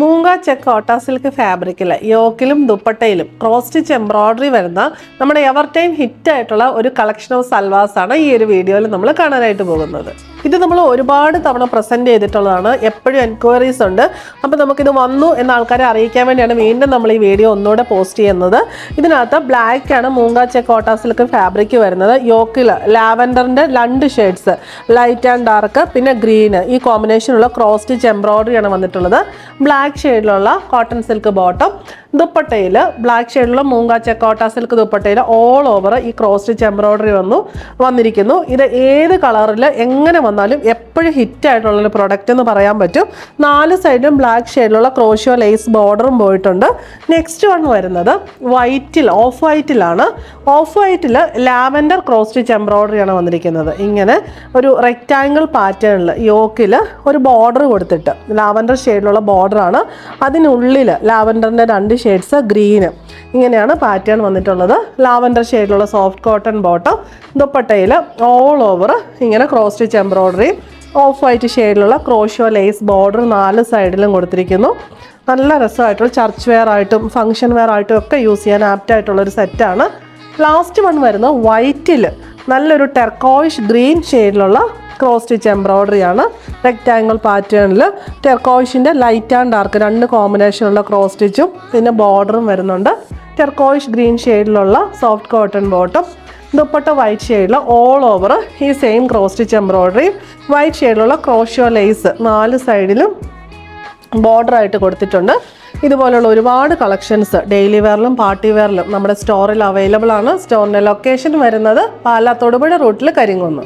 മൂങ്ക check Kota silk ഫാബ്രിക്കിൽ യോക്കിലും ദുപ്പട്ടയിലും cross stitch embroidery വരുന്ന നമ്മുടെ എവർ ടൈം ഹിറ്റ് ആയിട്ടുള്ള ഒരു കളക്ഷൻ ഓഫ് സൽവാസ് ആണ് ഈ ഒരു വീഡിയോയിൽ നമ്മൾ കാണാനായിട്ട് പോകുന്നത്. ഇത് നമ്മൾ ഒരുപാട് തവണ പ്രസന്റ് ചെയ്തിട്ടുള്ളതാണ്. എപ്പോഴും എൻക്വയറീസ് ഉണ്ട്. അപ്പോൾ നമുക്കിത് വന്നു എന്ന ആൾക്കാരെ അറിയിക്കാൻ വേണ്ടിയാണ് വീണ്ടും നമ്മൾ ഈ വീഡിയോ ഒന്നുകൂടെ പോസ്റ്റ് ചെയ്യുന്നത്. ഇതിനകത്ത് ബ്ലാക്ക് ആണ് മൂങ്ക ചെക്ക് കോട്ട സിൽക്ക് ഫാബ്രിക് വരുന്നത്. യോക്കിൽ ലാവൻഡറിൻ്റെ 2 ഷെയ്ഡ്സ്, ലൈറ്റ് ആൻഡ് ഡാർക്ക്, പിന്നെ ഗ്രീന്, ഈ കോമ്പിനേഷനുള്ള ക്രോസ് സ്റ്റിച്ച് എംബ്രോയിഡറി ആണ് വന്നിട്ടുള്ളത്. ബ്ലാക്ക് ഷെയ്ഡിലുള്ള കോട്ടൺ സിൽക്ക് ബോട്ടം, ദുപ്പട്ടയിൽ ബ്ലാക്ക് ഷെയ്ഡിലുള്ള മൂങ്ക ചെക്ക് കോട്ട സിൽക്ക് ദുപ്പട്ടയിൽ ഓൾ ഓവർ ഈ ക്രോസ് സ്റ്റിച്ച് എംബ്രോയിഡറി വന്നിരിക്കുന്നു. ഇത് ഏത് കളറിൽ എങ്ങനെ വന്നാലും എപ്പോഴും ഹിറ്റ് ആയിട്ടുള്ളൊരു പ്രൊഡക്റ്റ് എന്ന് പറയാൻ പറ്റും. 4 സൈഡിലും ബ്ലാക്ക് ഷെയ്ഡിലുള്ള ക്രോഷ്യോ ലേസ് ബോർഡറും പോയിട്ടുണ്ട്. നെക്സ്റ്റ് വൺ വരുന്നത് വൈറ്റിൽ, ഓഫ് വൈറ്റിലാണ്. ഓഫ് വൈറ്റിൽ ലാവൻഡർ ക്രോസ് സ്റ്റിച്ച് എംബ്രോയിഡറിയാണ് വന്നിരിക്കുന്നത്. ഇങ്ങനെ ഒരു റെക്റ്റാങ്കിൾ പാറ്റേണിൽ യോക്കിൽ ഒരു ബോർഡർ കൊടുത്തിട്ട്, ലാവൻഡർ ഷെയ്ഡിലുള്ള ബോർഡറാണ്. അതിനുള്ളിൽ ലാവൻഡറിൻ്റെ 2 ഷെയ്ഡ്സ്, ഗ്രീന്, ഇങ്ങനെയാണ് പാറ്റേൺ വന്നിട്ടുള്ളത്. ലാവൻഡർ ഷെയ്ഡിലുള്ള സോഫ്റ്റ് കോട്ടൺ ബോട്ടം, ദുപ്പട്ടയിൽ ഓൾ ഓവർ ഇങ്ങനെ cross stitch embroidery, off white ഷെയ്ഡിലുള്ള ക്രോഷ്യോ ലേസ് ബോർഡർ 4 സൈഡിലും കൊടുത്തിരിക്കുന്നു. നല്ല രസമായിട്ടുള്ള ചർച്ച് വെയർ ആയിട്ടും ഫംഗ്ഷൻ വെയർ ആയിട്ടും ഒക്കെ യൂസ് ചെയ്യാൻ ആപ്റ്റ് ആയിട്ടുള്ളൊരു സെറ്റാണ്. ലാസ്റ്റ് വൺ വരുന്നത് വൈറ്റിൽ നല്ലൊരു ടെർക്കോയിഷ് ഗ്രീൻ ഷെയ്ഡിലുള്ള ക്രോസ് സ്റ്റിച്ച് എംബ്രോയിഡറി ആണ്. റെക്റ്റാങ്കിൾ പാറ്റേണിൽ ടെർക്കോയിഷിൻ്റെ ലൈറ്റ് ആൻഡ് ഡാർക്ക് 2 കോമ്പിനേഷനുള്ള ക്രോസ് സ്റ്റിച്ചും പിന്നെ ബോർഡറും വരുന്നുണ്ട്. ടെർക്കോയിഷ് ഗ്രീൻ ഷെയ്ഡിലുള്ള soft cotton bottom, dupatta white ഷെയ്ഡിൽ ഓൾ ഓവർ ഈ same cross stitch embroidery, white ഷെയ്ഡിലുള്ള ക്രോഷ്യോ ലേസ് 4 സൈഡിലും ബോർഡറായിട്ട് കൊടുത്തിട്ടുണ്ട്. ഇതുപോലുള്ള ഒരുപാട് കളക്ഷൻസ് ഡെയിലി വെയറിലും പാർട്ടി വെയറിലും നമ്മുടെ സ്റ്റോറിൽ അവൈലബിൾ ആണ്. സ്റ്റോറിൻ്റെ ലൊക്കേഷൻ വരുന്നത് പാലാ തൊടുപുഴ റൂട്ടിൽ കരിങ്കുന്ന്.